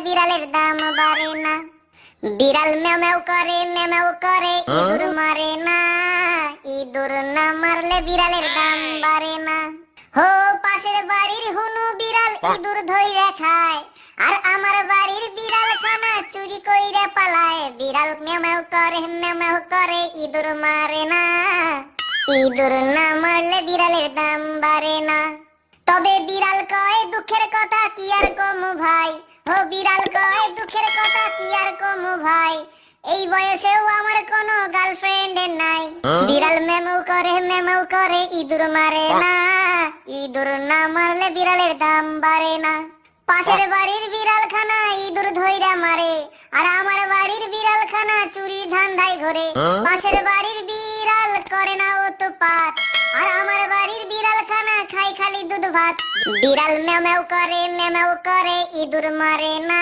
বিড়ালের দাম বাড়ে না। বিড়াল ম্যাও ম্যাও করে ইঁদুর মারে না। ইঁদুর না মারলে বিড়ালের দাম বাড়ে না। হো পাশের বাড়ির হুনু বিড়াল ইঁদুর ধইরা খায়, আর আমার বাড়ির বিড়াল খানা চুরি কইরা পালায়। বিড়াল ম্যাও ম্যাও করে ইঁদুর মারে না। ইঁদুর না মারলে বিড়ালের দাম বাড়ে না। তবে বিড়াল কয় দুঃখের কথা কি আর কমু ভাই। ও বিড়াল কয় দুঃখের কথা কি আর কমু ভাই। এই বয়সেও আমার কোনো গার্লফ্রেন্ড নাই। বিড়াল মেমো করে ইঁদুর মারে না। ইঁদুর না মারলে বিড়ালের দাম বাড়ে না। পাশের বাড়ির বিড়াল খানা ইঁদুর ধইরা মারে, আর আমার বাড়ির বিড়াল খানা চুরি ধান্দায় ঘরে। পাশের বাড়ির বিড়াল করে না উৎপাত, আর আমার বাড়ির বিড়াল খানা খাই খালি দুধ ভাত। বিড়াল ম্যাও ম্যাও করে ইঁদুর মারে না।